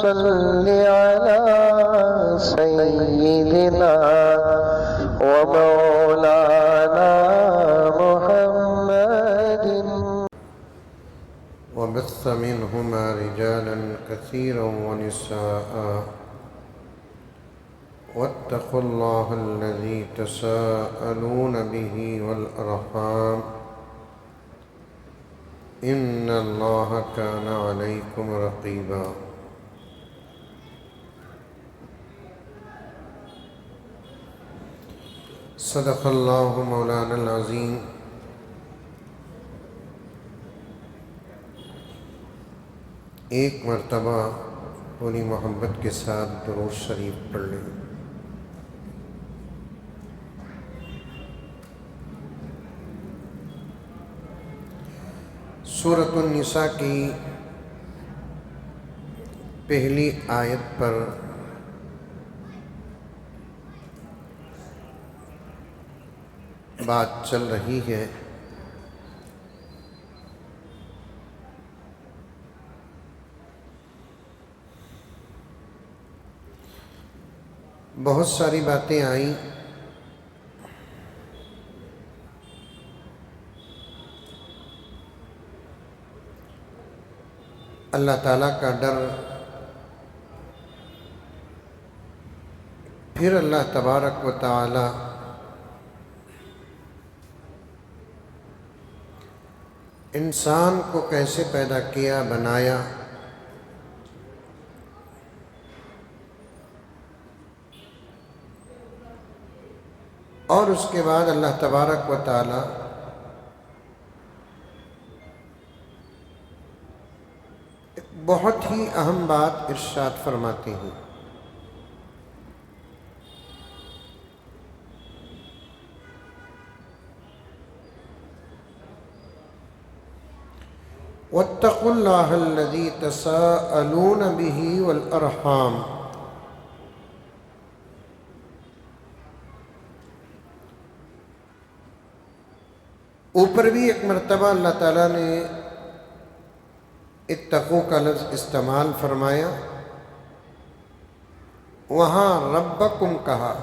صل على سيدنا ومولانا محمد وبث منهما رجالا كثيرا ونساء واتقوا الله الذي تساءلون به والأرحام إن الله كان عليكم رقيبا صدق الله مولانا العظيم ایک مرتبہ پوری محبت کے ساتھ درود شریف پڑھ لیں۔ سورۃ النساء کی پہلی آیت پر بات چل رہی ہے۔ بہت ساری باتیں آئیں، اللہ تعالیٰ کا ڈر، پھر اللہ تبارک و تعالیٰ انسان کو کیسے پیدا کیا، بنایا، اور اس کے بعد اللہ تبارک و تعالی ایک بہت ہی اہم بات ارشاد فرماتے ہیں۔ وَاتَّقُوا اللَّهَ الَّذِي تَسَاءَلُونَ بِهِ وَالْأَرْحَامَ، اوپر بھی ایک مرتبہ اللہ تعالیٰ نے اتقوا کا لفظ استعمال فرمایا، وہاں ربکم کہا،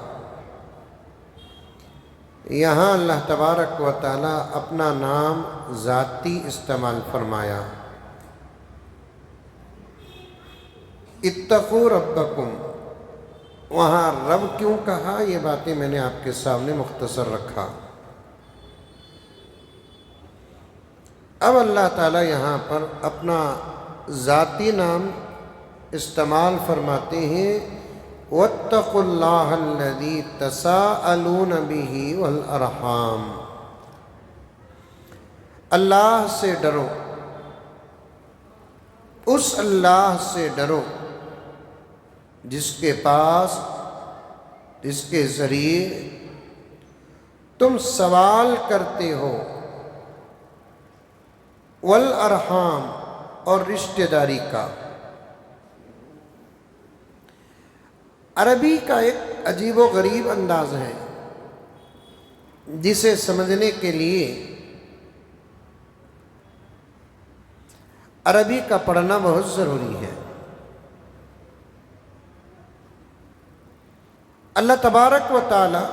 یہاں اللہ تبارک و تعالیٰ اپنا نام ذاتی استعمال فرمایا۔ اتقوا ربکم، وہاں رب کیوں کہا، یہ باتیں میں نے آپ کے سامنے مختصر رکھا۔ اب اللہ تعالیٰ یہاں پر اپنا ذاتی نام استعمال فرماتے ہیں، وَاتَّقُوا اللَّهَ الَّذِي تَسَاءَلُونَ بِهِ وَالْأَرْحَامَ، اللہ سے ڈرو، اس اللہ سے ڈرو جس کے پاس، جس کے ذریعے تم سوال کرتے ہو، والارحام، اور رشتہ داری کا۔ عربی کا ایک عجیب و غریب انداز ہے جسے سمجھنے کے لیے عربی کا پڑھنا بہت ضروری ہے۔ اللہ تبارک و تعالی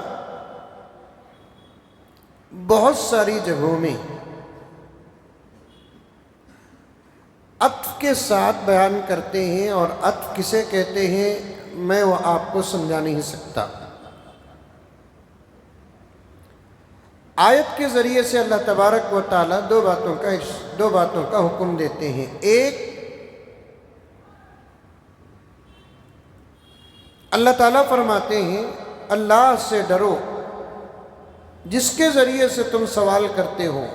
بہت ساری جگہوں میں عطف کے ساتھ بیان کرتے ہیں، اور عطف کسے کہتے ہیں میں وہ آپ کو سمجھا نہیں سکتا۔ آیت کے ذریعے سے اللہ تبارک و تعالیٰ دو باتوں کا حکم دیتے ہیں۔ ایک، اللہ تعالیٰ فرماتے ہیں اللہ سے ڈرو جس کے ذریعے سے تم سوال کرتے ہو،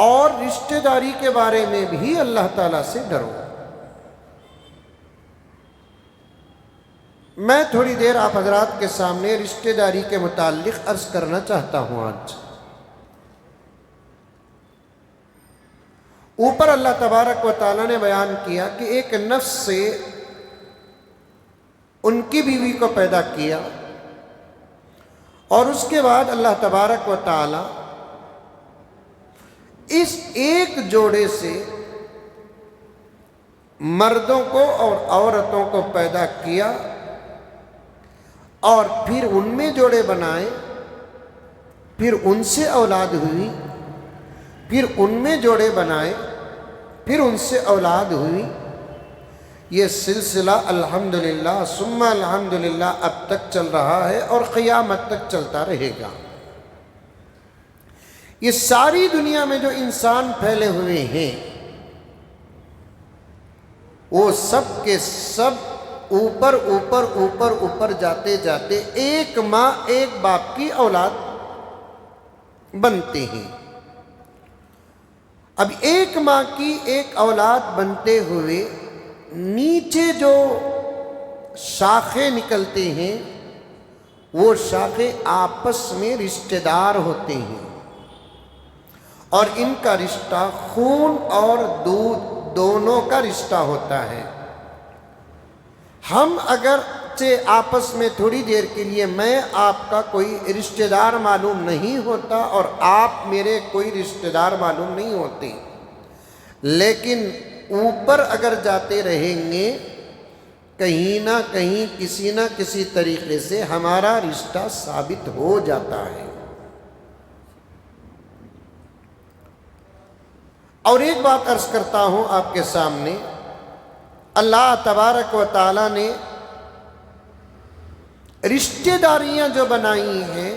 اور رشتہ داری کے بارے میں بھی اللہ تعالیٰ سے ڈرو۔ میں تھوڑی دیر آپ حضرات کے سامنے رشتہ داری کے متعلق عرض کرنا چاہتا ہوں۔ آج اوپر اللہ تبارک و تعالیٰ نے بیان کیا کہ ایک نفس سے ان کی بیوی کو پیدا کیا، اور اس کے بعد اللہ تبارک و تعالی اس ایک جوڑے سے مردوں کو اور عورتوں کو پیدا کیا اور پھر ان میں جوڑے بنائے، پھر ان سے اولاد ہوئی، پھر ان میں جوڑے بنائے، پھر ان سے اولاد ہوئی۔ یہ سلسلہ الحمدللہ ثم الحمدللہ اب تک چل رہا ہے اور قیامت تک چلتا رہے گا۔ یہ ساری دنیا میں جو انسان پھیلے ہوئے ہیں وہ سب کے سب اوپر اوپر اوپر اوپر جاتے جاتے ایک ماں ایک باپ کی اولاد بنتے ہیں۔ اب ایک ماں کی ایک اولاد بنتے ہوئے نیچے جو شاخیں نکلتے ہیں وہ شاخیں آپس میں رشتہ دار ہوتے ہیں، اور ان کا رشتہ خون اور دودھ دونوں کا رشتہ ہوتا ہے۔ ہم اگرچہ آپس میں تھوڑی دیر کے لیے میں آپ کا کوئی رشتہ دار معلوم نہیں ہوتا اور آپ میرے کوئی رشتہ دار معلوم نہیں ہوتے، لیکن اوپر اگر جاتے رہیں گے کہیں نہ کہیں کسی نہ کسی طریقے سے ہمارا رشتہ ثابت ہو جاتا ہے۔ اور ایک بات عرض کرتا ہوں آپ کے سامنے، اللہ تبارک و تعالیٰ نے رشتہ داریاں جو بنائی ہیں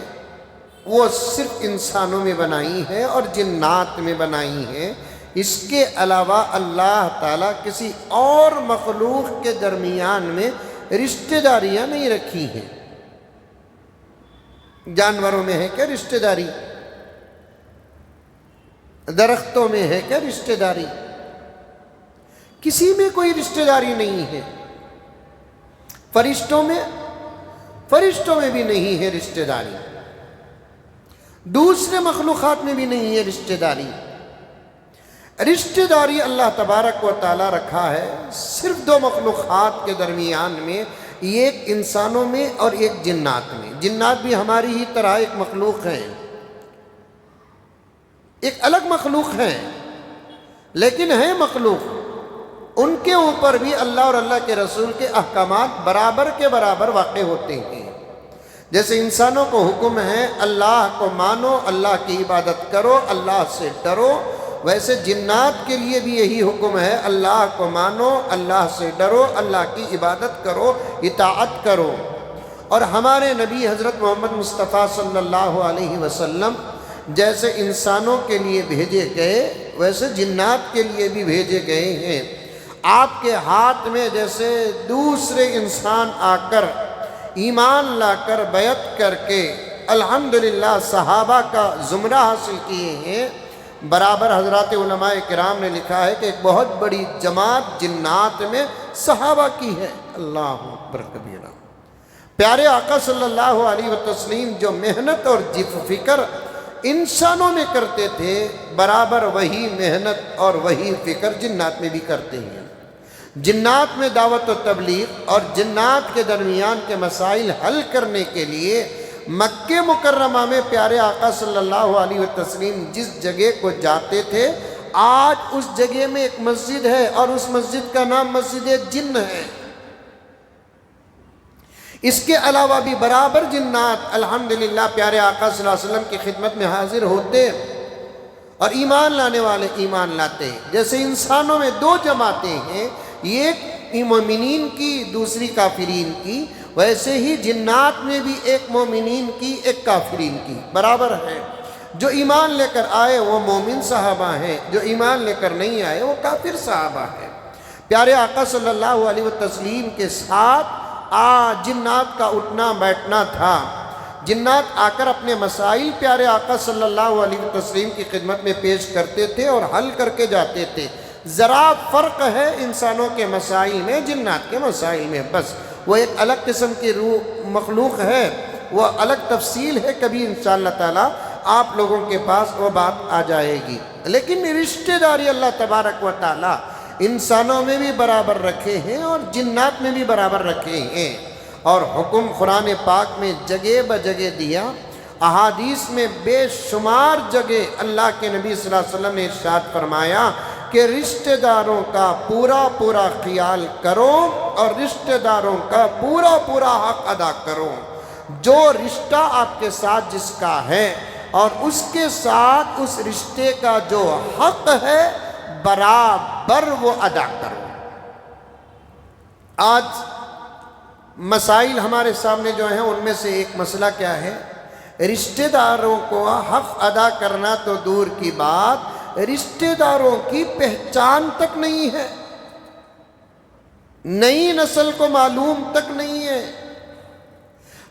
وہ صرف انسانوں میں بنائی ہیں اور جنات میں بنائی ہیں۔ اس کے علاوہ اللہ تعالیٰ کسی اور مخلوق کے درمیان میں رشتہ داریاں نہیں رکھی ہیں۔ جانوروں میں ہے کیا رشتہ داری؟ درختوں میں ہے کیا رشتہ داری؟ کسی میں کوئی رشتہ داری نہیں ہے۔ فرشتوں میں بھی نہیں ہے رشتہ داری، دوسرے مخلوقات میں بھی نہیں ہے رشتہ داری۔ رشتہ داری اللہ تبارک و تعالیٰ رکھا ہے صرف دو مخلوقات کے درمیان میں، ایک انسانوں میں اور ایک جنات میں۔ جنات بھی ہماری ہی طرح ایک مخلوق ہیں، ایک الگ مخلوق ہے لیکن ہے مخلوق۔ ان کے اوپر بھی اللہ اور اللہ کے رسول کے احکامات برابر کے برابر واقع ہوتے ہیں۔ جیسے انسانوں کو حکم ہے اللہ کو مانو، اللہ کی عبادت کرو، اللہ سے ڈرو، ویسے جنات کے لیے بھی یہی حکم ہے اللہ کو مانو، اللہ سے ڈرو، اللہ کی عبادت کرو، اطاعت کرو۔ اور ہمارے نبی حضرت محمد مصطفیٰ صلی اللہ علیہ وسلم جیسے انسانوں کے لیے بھیجے گئے ویسے جنات کے لیے بھی بھیجے گئے ہیں۔ آپ کے ہاتھ میں جیسے دوسرے انسان آ کر ایمان لا کر بیعت کر کے الحمدللہ صحابہ کا زمرہ حاصل کیے ہیں، برابر حضرات علماء کرام نے لکھا ہے کہ ایک بہت بڑی جماعت جنات میں صحابہ کی ہے۔ اللہ اکبر کبیرہ۔ پیارے آقا صلی اللہ علیہ وسلم جو محنت اور فکر انسانوں میں کرتے تھے، برابر وہی محنت اور وہی فکر جنات میں بھی کرتے ہیں۔ جنات میں دعوت و تبلیغ اور جنات کے درمیان کے مسائل حل کرنے کے لیے مکہ مکرمہ میں پیارے آقا صلی اللہ علیہ وسلم جس جگہ کو جاتے تھے، آج اس جگہ میں ایک مسجد ہے اور اس مسجد کا نام مسجد جن ہے۔ اس کے علاوہ بھی برابر جنات الحمدللہ پیارے آقا صلی اللہ علیہ وسلم کی خدمت میں حاضر ہوتے اور ایمان لانے والے ایمان لاتے۔ جیسے انسانوں میں دو جماعتیں ہیں، ایک مومنین کی دوسری کافرین کی، ویسے ہی جنات میں بھی ایک مومنین کی ایک کافرین کی برابر ہے۔ جو ایمان لے کر آئے وہ مومن صحابہ ہیں، جو ایمان لے کر نہیں آئے وہ کافر صحابہ ہیں۔ پیارے آقا صلی اللہ علیہ وسلم کے ساتھ جنات کا اٹھنا بیٹھنا تھا۔ جنات آ کر اپنے مسائل پیارے آقا صلی اللہ علیہ وسلم کی خدمت میں پیش کرتے تھے اور حل کر کے جاتے تھے۔ ذرا فرق ہے انسانوں کے مسائل میں جنات کے مسائل میں، بس وہ ایک الگ قسم کی روح مخلوق ہے، وہ الگ تفصیل ہے، کبھی انشاءاللہ تعالی آپ لوگوں کے پاس وہ بات آ جائے گی۔ لیکن رشتہ داری اللہ تبارک و تعالی انسانوں میں بھی برابر رکھے ہیں اور جنات میں بھی برابر رکھے ہیں، اور حکم قرآن پاک میں جگہ بجگہ دیا، احادیث میں بے شمار جگہ اللہ کے نبی صلی اللہ علیہ وسلم نے ارشاد فرمایا کہ رشتہ داروں کا پورا پورا خیال کرو اور رشتہ داروں کا پورا پورا حق ادا کرو۔ جو رشتہ آپ کے ساتھ جس کا ہے اور اس کے ساتھ اس رشتے کا جو حق ہے برابر وہ ادا کرو۔ آج مسائل ہمارے سامنے جو ہیں ان میں سے ایک مسئلہ کیا ہے؟ رشتہ داروں کو حق ادا کرنا تو دور کی بات، رشتہ داروں کی پہچان تک نہیں ہے، نئی نسل کو معلوم تک نہیں ہے۔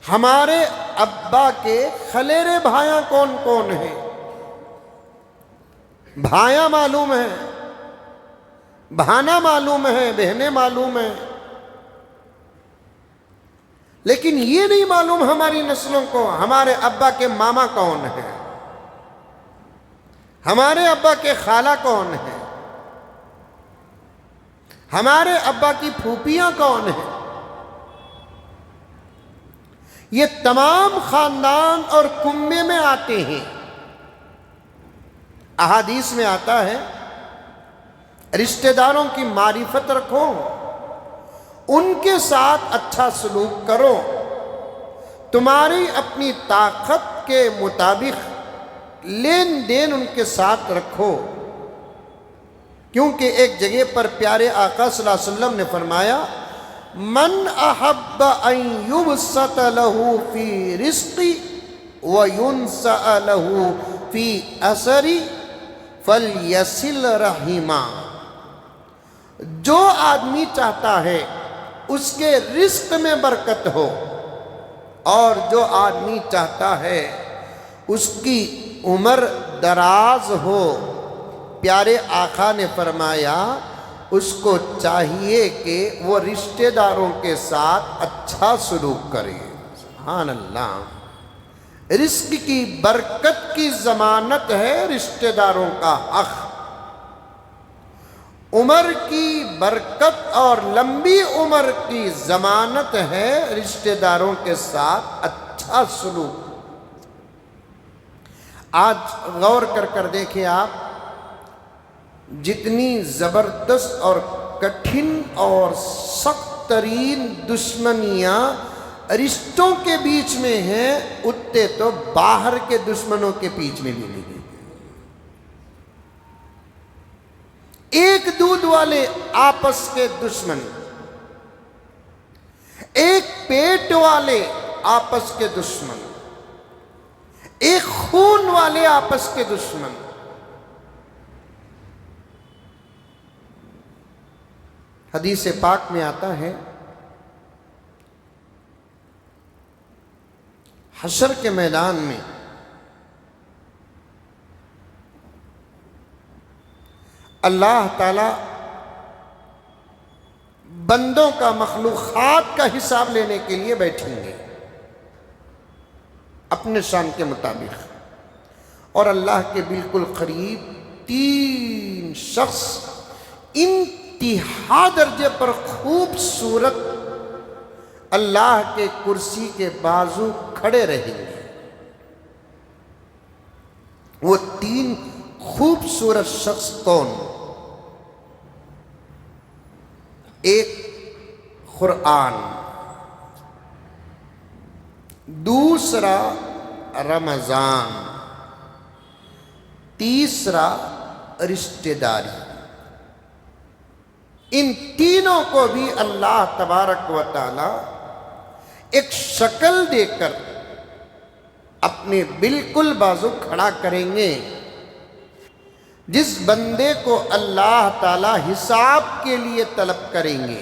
ہمارے ابا کے خلیرے بھائیاں کون کون ہیں؟ بھائیاں معلوم ہیں، بہانا معلوم ہے، بہنیں معلوم ہیں، لیکن یہ نہیں معلوم ہماری نسلوں کو ہمارے ابا کے ماما کون ہیں، ہمارے ابا کے خالہ کون ہیں، ہمارے ابا کی پھوپھیاں کون ہیں۔ یہ تمام خاندان اور کنبے میں آتے ہیں۔ احادیث میں آتا ہے رشتہ داروں کی معرفت رکھو، ان کے ساتھ اچھا سلوک کرو، تمہاری اپنی طاقت کے مطابق لین دین ان کے ساتھ رکھو، کیونکہ ایک جگہ پر پیارے آقا صلی اللہ علیہ وسلم نے فرمایا من احب ان یبسط له فی رزقی وینسأ له فی اثری فلیصل رحمہ۔ جو آدمی چاہتا ہے اس کے رزق میں برکت ہو، اور جو آدمی چاہتا ہے اس کی عمر دراز ہو، پیارے آقا نے فرمایا اس کو چاہیے کہ وہ رشتہ داروں کے ساتھ اچھا سلوک کرے۔ سبحان اللہ، رزق کی برکت کی ضمانت ہے رشتہ داروں کا حق، عمر کی برکت اور لمبی عمر کی ضمانت ہے رشتہ داروں کے ساتھ اچھا سلوک۔ آج غور کر دیکھیں آپ، جتنی زبردست اور کٹھن اور سخت ترین دشمنیاں رشتوں کے بیچ میں ہیں، اتنے تو باہر کے دشمنوں کے بیچ میں بھی نہیں ہیں۔ ایک دودھ والے آپس کے دشمن، ایک پیٹ والے آپس کے دشمن، ایک خون والے آپس کے دشمن۔ حدیث پاک میں آتا ہے حشر کے میدان میں اللہ تعالی بندوں کا، مخلوقات کا حساب لینے کے لیے بیٹھیں گے اپنے شان کے مطابق، اور اللہ کے بالکل قریب تین شخص انتہا درجے پر خوبصورت اللہ کے کرسی کے بازو کھڑے رہیں گے۔ وہ تین خوبصورت شخص کون؟ ایک قرآن، دوسرا رمضان، تیسرا رشتہ داری۔ ان تینوں کو بھی اللہ تبارک و تعالی ایک شکل دے کر اپنے بالکل بازو کھڑا کریں گے۔ جس بندے کو اللہ تعالی حساب کے لیے طلب کریں گے،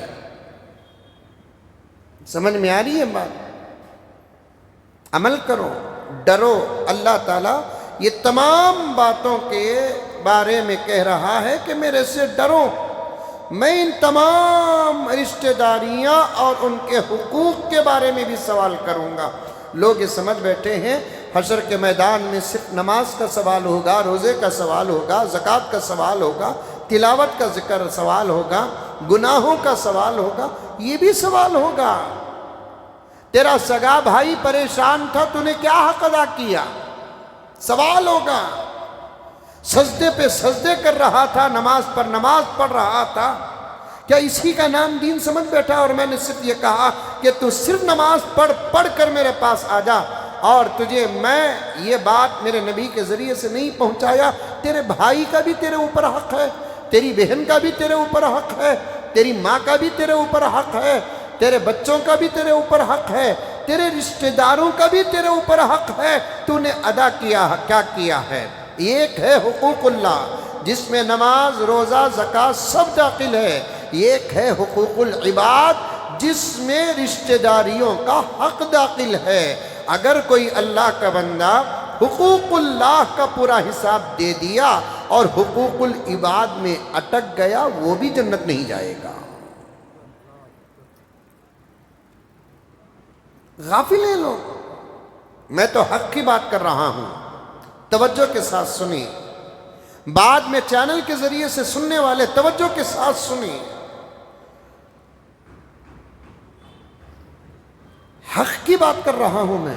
سمجھ میں آ رہی ہے بات؟ عمل کرو، ڈرو۔ اللہ تعالیٰ یہ تمام باتوں کے بارے میں کہہ رہا ہے کہ میرے سے ڈرو، میں ان تمام رشتہ داریاں اور ان کے حقوق کے بارے میں بھی سوال کروں گا۔ لوگ یہ سمجھ بیٹھے ہیں حشر کے میدان میں صرف نماز کا سوال ہوگا، روزے کا سوال ہوگا، زکوٰۃ کا سوال ہوگا، تلاوت کا ذکر سوال ہوگا، گناہوں کا سوال ہوگا۔ یہ بھی سوال ہوگا، تیرا سگا بھائی پریشان تھا، تو نے کیا حق ادا کیا، سوال ہوگا۔ سجدے پہ سجدے کر رہا تھا، نماز پر نماز پڑھ رہا تھا، کیا اسی کا نام دین سمجھ بیٹھا؟ اور میں نے صرف یہ کہا کہ تو صرف نماز پڑھ کر میرے پاس آ جا، اور تجھے میں یہ بات میرے نبی کے ذریعے سے نہیں پہنچایا، تیرے بھائی کا بھی تیرے اوپر حق ہے، تیری بہن کا بھی تیرے اوپر حق ہے، تیری ماں کا بھی تیرے اوپر حق ہے، تیرے بچوں کا بھی تیرے اوپر حق ہے، تیرے رشتہ داروں کا بھی تیرے اوپر حق ہے، تو نے ادا کیا کیا ہے؟ ایک ہے حقوق اللہ جس میں نماز، روزہ، زکوٰۃ سب داخل ہے، ایک ہے حقوق العباد جس میں رشتہ داریوں کا حق داخل ہے۔ اگر کوئی اللہ کا بندہ حقوق اللہ کا پورا حساب دے دیا اور حقوق العباد میں اٹک گیا، وہ بھی جنت نہیں جائے گا۔ غافل ہیں لوگ، میں تو حق کی بات کر رہا ہوں، توجہ کے ساتھ سنیں، بعد میں چینل کے ذریعے سے سننے والے توجہ کے ساتھ سنیں، حق کی بات کر رہا ہوں میں۔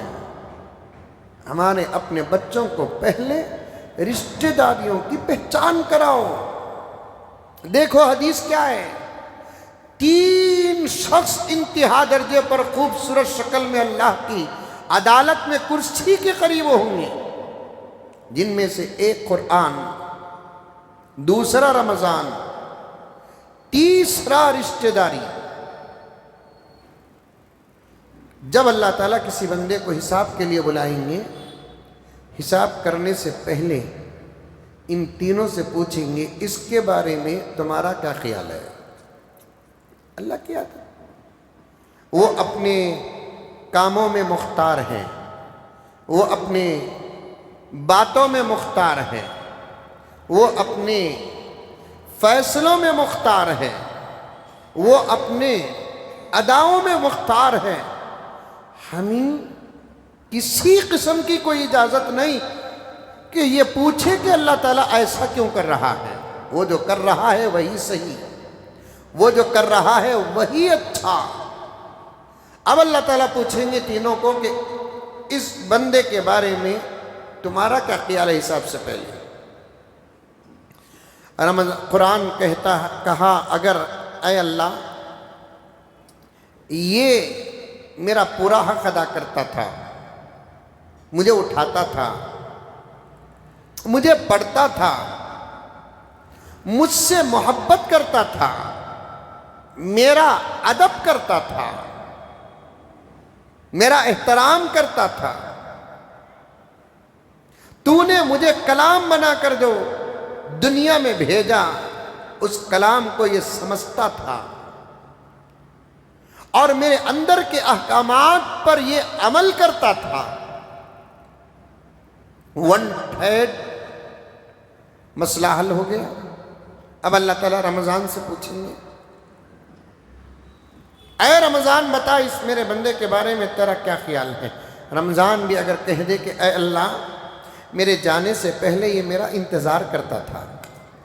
ہمارے اپنے بچوں کو پہلے رشتہ داریوں کی پہچان کراؤ۔ دیکھو حدیث کیا ہے، 3 شخص انتہا درجے پر خوبصورت شکل میں اللہ کی عدالت میں کرسی کے قریب ہوں گے، جن میں سے ایک قرآن، دوسرا رمضان، تیسرا رشتہ داری۔ جب اللہ تعالیٰ کسی بندے کو حساب کے لیے بلائیں گے، حساب کرنے سے پہلے ان تینوں سے پوچھیں گے اس کے بارے میں تمہارا کیا خیال ہے؟ اللہ کیا تھا؟ وہ اپنے کاموں میں مختار ہیں، وہ اپنے باتوں میں مختار ہیں، وہ اپنے فیصلوں میں مختار ہیں، وہ اپنے اداؤں میں مختار ہیں۔ ہمیں کسی قسم کی کوئی اجازت نہیں کہ یہ پوچھے کہ اللہ تعالیٰ ایسا کیوں کر رہا ہے۔ وہ جو کر رہا ہے وہی صحیح، وہ جو کر رہا ہے وہی اچھا۔ اب اللہ تعالیٰ پوچھیں گے تینوں کو کہ اس بندے کے بارے میں تمہارا کیا خیال ہے حساب سے پہلے؟ قرآن کہا اگر اے اللہ یہ میرا پورا حق ادا کرتا تھا، مجھے اٹھاتا تھا، مجھے پڑھتا تھا، مجھ سے محبت کرتا تھا، میرا ادب کرتا تھا، میرا احترام کرتا تھا، تو نے مجھے کلام بنا کر جو دنیا میں بھیجا اس کلام کو یہ سمجھتا تھا اور میرے اندر کے احکامات پر یہ عمل کرتا تھا، 1/3 مسئلہ حل ہو گیا۔ اب اللہ تعالیٰ رمضان سے پوچھیں گے اے رمضان بتا اس میرے بندے کے بارے میں تیرا کیا خیال ہے؟ رمضان بھی اگر کہہ دے کہ اے اللہ میرے جانے سے پہلے یہ میرا انتظار کرتا تھا،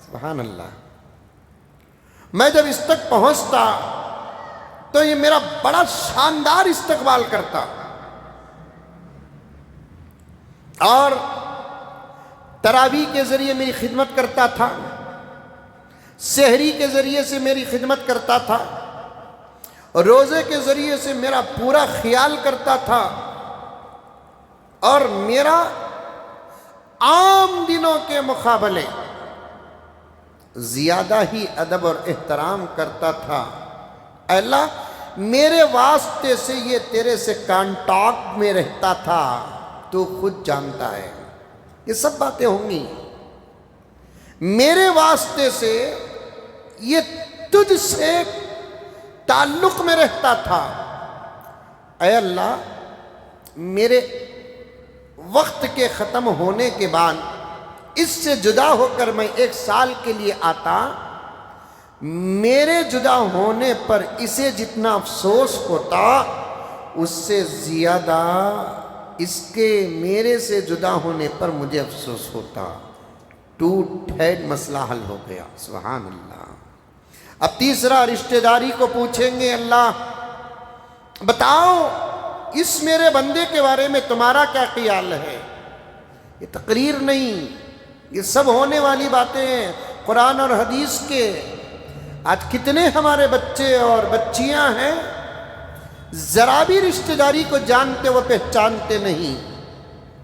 سبحان اللہ، میں جب اس تک پہنچتا تو یہ میرا بڑا شاندار استقبال کرتا، اور تراویح کے ذریعے میری خدمت کرتا تھا، سحری کے ذریعے سے میری خدمت کرتا تھا، روزے کے ذریعے سے میرا پورا خیال کرتا تھا، اور میرا عام دنوں کے مقابلے زیادہ ہی ادب اور احترام کرتا تھا۔ اے اللہ میرے واسطے سے یہ تیرے سے کانٹیکٹ میں رہتا تھا، تو خود جانتا ہے، یہ سب باتیں ہوں گی۔ میرے واسطے سے یہ تجھ سے تعلق میں رہتا تھا۔ اے اللہ میرے وقت کے ختم ہونے کے بعد اس سے جدا ہو کر میں 1 سال کے لیے آتا، میرے جدا ہونے پر اسے جتنا افسوس ہوتا اس سے زیادہ اس کے میرے سے جدا ہونے پر مجھے افسوس ہوتا۔ 2/3 مسئلہ حل ہو گیا، سبحان اللہ۔ اب تیسرا رشتہ داری کو پوچھیں گے اللہ بتاؤ اس میرے بندے کے بارے میں تمہارا کیا خیال ہے؟ یہ تقریر نہیں، یہ سب ہونے والی باتیں ہیں قرآن اور حدیث کے۔ آج کتنے ہمارے بچے اور بچیاں ہیں ذرا بھی رشتہ داری کو جانتے و پہچانتے نہیں۔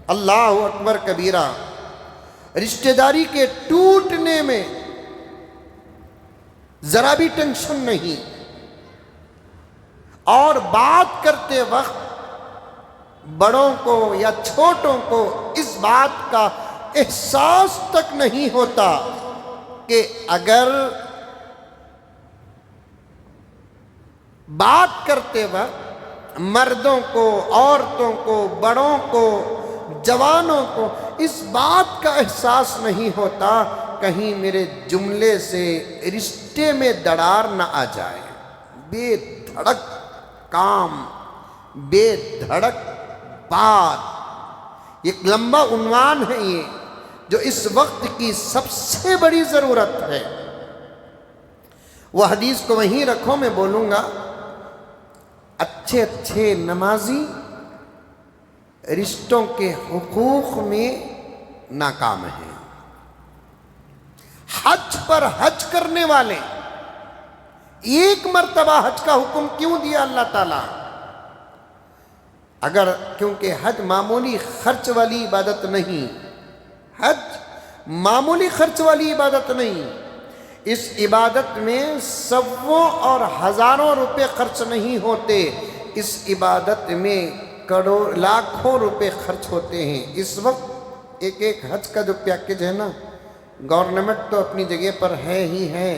اللہ اکبر کبیرہ، رشتہ داری کے ٹوٹنے میں ذرا بھی ٹینشن نہیں، اور بات کرتے وقت بڑوں کو یا چھوٹوں کو اس بات کا احساس تک نہیں ہوتا کہ اگر بات کرتے وقت مردوں کو، عورتوں کو، بڑوں کو، جوانوں کو اس بات کا احساس نہیں ہوتا کہیں میرے جملے سے رشتے میں دراڑ نہ آ جائے۔ بے دھڑک کام، بے دھڑک بات، ایک لمبا عنوان ہے یہ جو اس وقت کی سب سے بڑی ضرورت ہے۔ وہ حدیث کو وہیں رکھو، میں بولوں گا۔ اچھے اچھے نمازی رشتوں کے حقوق میں ناکام ہیں۔ حج پر حج کرنے والے، ایک مرتبہ حج کا حکم کیوں دیا اللہ تعالیٰ؟ کیونکہ حج معمولی خرچ والی عبادت نہیں، حج معمولی خرچ والی عبادت نہیں۔ اس عبادت میں سووں اور ہزاروں روپے خرچ نہیں ہوتے، اس عبادت میں کروڑ لاکھوں روپے خرچ ہوتے ہیں۔ اس وقت ایک حج کا جو پیکیج ہے نا، گورنمنٹ تو اپنی جگہ پر ہے ہی ہے،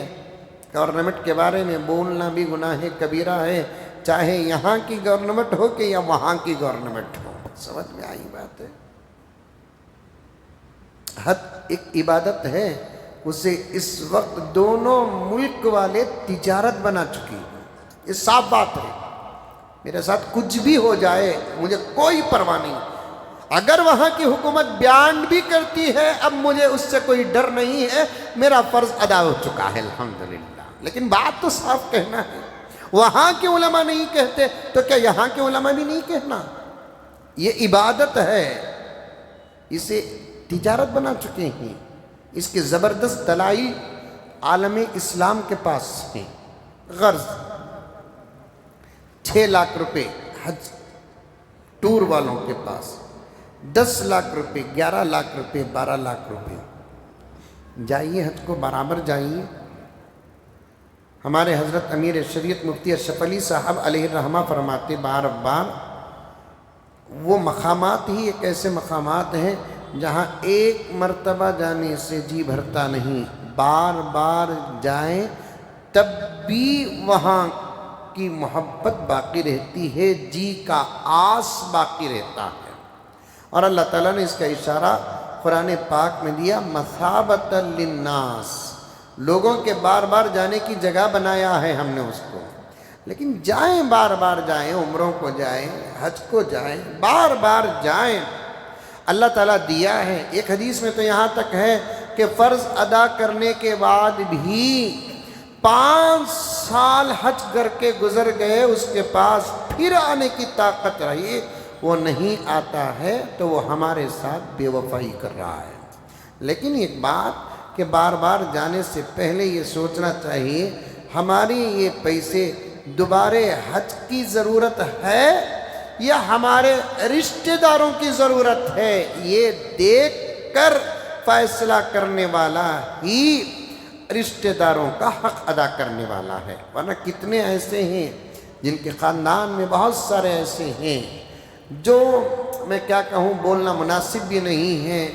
گورنمنٹ کے بارے میں بولنا بھی گناہ کبیرہ ہے، چاہے یہاں کی گورنمنٹ ہو کہ یا وہاں کی گورنمنٹ ہو۔ سمجھ میں آئی بات ہے؟ حج ایک عبادت ہے، اسے اس وقت دونوں ملک والے تجارت بنا چکی ہیں۔ یہ صاف بات ہے، میرے ساتھ کچھ بھی ہو جائے مجھے کوئی پرواہ نہیں، اگر وہاں کی حکومت بیان بھی کرتی ہے اب مجھے اس سے کوئی ڈر نہیں ہے، میرا فرض ادا ہو چکا ہے الحمدللہ۔ لیکن بات تو صاف کہنا ہے، وہاں کے علماء نہیں کہتے تو کیا یہاں کے علماء بھی نہیں کہنا؟ یہ عبادت ہے، اسے تجارت بنا چکے ہیں۔ اس کے زبردست دلائل عالم اسلام کے پاس ہیں۔ غرض 6 لاکھ روپے حج ٹور والوں کے پاس، 10 لاکھ روپے، 11 لاکھ روپے، 12 لاکھ روپے، جائیے حج کو برابر جائیے۔ ہمارے حضرت امیر شریعت مفتی اشرف علی صاحب علیہ الرحمہ فرماتے بار بار، وہ مقامات ہی ایک ایسے مقامات ہیں جہاں ایک مرتبہ جانے سے جی بھرتا نہیں، بار بار جائیں تب بھی وہاں کی محبت باقی رہتی ہے، جی کا آس باقی رہتا ہے۔ اور اللہ تعالیٰ نے اس کا اشارہ قرآن پاک میں دیا، مثابۃ للناس، لوگوں کے بار بار جانے کی جگہ بنایا ہے ہم نے اس کو۔ لیکن جائیں، بار بار جائیں، عمروں کو جائیں، حج کو جائیں، بار بار جائیں، اللہ تعالیٰ دیا ہے۔ ایک حدیث میں تو یہاں تک ہے کہ فرض ادا کرنے کے بعد بھی 5 سال حج کر کے گزر گئے، اس کے پاس پھر آنے کی طاقت رہی، وہ نہیں آتا ہے تو وہ ہمارے ساتھ بے وفائی کر رہا ہے۔ لیکن ایک بات کہ بار بار جانے سے پہلے یہ سوچنا چاہیے ہماری یہ پیسے دوبارہ حج کی ضرورت ہے یا ہمارے رشتہ داروں کی ضرورت ہے، یہ دیکھ کر فیصلہ کرنے والا ہی رشتہ داروں کا حق ادا کرنے والا ہے۔ ورنہ کتنے ایسے ہیں جن کے خاندان میں بہت سارے ایسے ہیں جو میں کیا کہوں بولنا مناسب بھی نہیں ہے،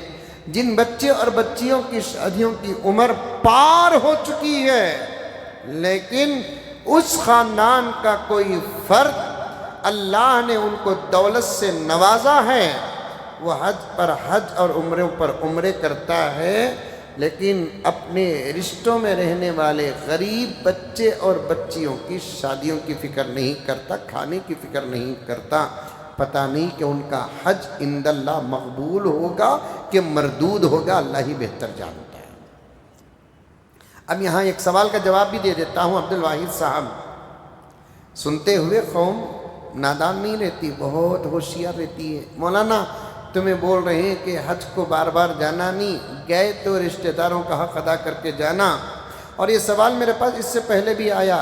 جن بچے اور بچیوں کی شادیوں کی عمر پار ہو چکی ہے، لیکن اس خاندان کا کوئی فرد اللہ نے ان کو دولت سے نوازا ہے، وہ حج پر حج اور عمروں پر عمرے کرتا ہے، لیکن اپنے رشتوں میں رہنے والے غریب بچے اور بچیوں کی شادیوں کی فکر نہیں کرتا، کھانے کی فکر نہیں کرتا۔ پتہ نہیں کہ ان کا حج عند اللہ مقبول ہوگا کہ مردود ہوگا، اللہ ہی بہتر جانتا ہے۔ اب یہاں ایک سوال کا جواب بھی دے دیتا ہوں عبد الواحد صاحب، سنتے ہوئے قوم نادان نہیں رہتی، بہت ہوشیار رہتی ہے۔ مولانا تمہیں بول رہے ہیں کہ حج کو بار بار جانا نہیں، گئے تو رشتہ داروں کا حق ادا کر کے جانا۔ اور یہ سوال میرے پاس اس سے پہلے بھی آیا،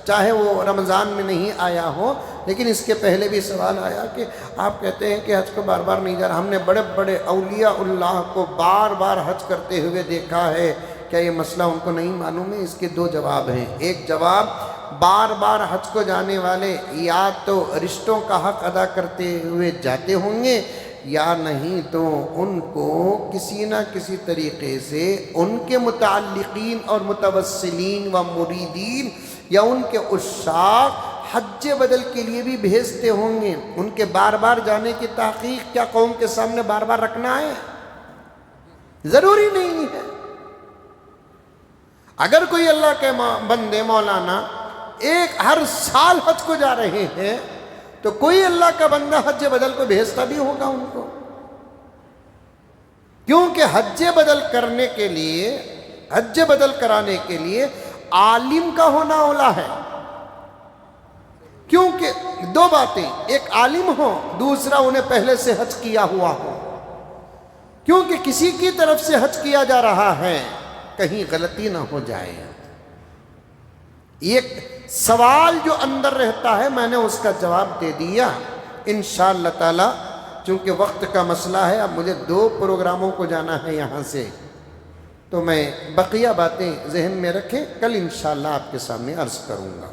چاہے وہ رمضان میں نہیں آیا ہو، لیکن اس کے پہلے بھی سوال آیا کہ آپ کہتے ہیں کہ حج کو بار بار نہیں جانا، ہم نے بڑے بڑے اولیاء اللہ کو بار بار حج کرتے ہوئے دیکھا ہے، کیا یہ مسئلہ ان کو نہیں معلوم ہے؟ اس کے دو جواب ہیں۔ ایک جواب، بار بار حج کو جانے والے یا تو رشتوں کا حق ادا کرتے ہوئے جاتے ہوں گے، یا نہیں تو ان کو کسی نہ کسی طریقے سے ان کے متعلقین اور متوسلین و مریدین یا ان کے عشاق حج بدل کے لیے بھی بھیجتے ہوں گے۔ ان کے بار بار جانے کی تحقیق کیا قوم کے سامنے بار بار رکھنا ہے؟ ضروری نہیں ہے۔ اگر کوئی اللہ کے بندے مولانا ہر سال حج کو جا رہے ہیں تو کوئی اللہ کا بندہ حج بدل کو بھیجتا بھی ہوگا ان کو، کیونکہ حج بدل کرنے کے لیے، حج بدل کرانے کے لیے عالم کا ہونا اولا ہے۔ کیونکہ دو باتیں، ایک عالم ہو، دوسرا انہیں پہلے سے حج کیا ہوا ہو، کیونکہ کسی کی طرف سے حج کیا جا رہا ہے، کہیں غلطی نہ ہو جائے۔ ایک سوال جو اندر رہتا ہے میں نے اس کا جواب دے دیا انشاءاللہ تعالی۔ چونکہ وقت کا مسئلہ ہے، اب مجھے 2 پروگراموں کو جانا ہے یہاں سے، تو میں بقیہ باتیں ذہن میں رکھیں، کل انشاءاللہ آپ کے سامنے عرض کروں گا۔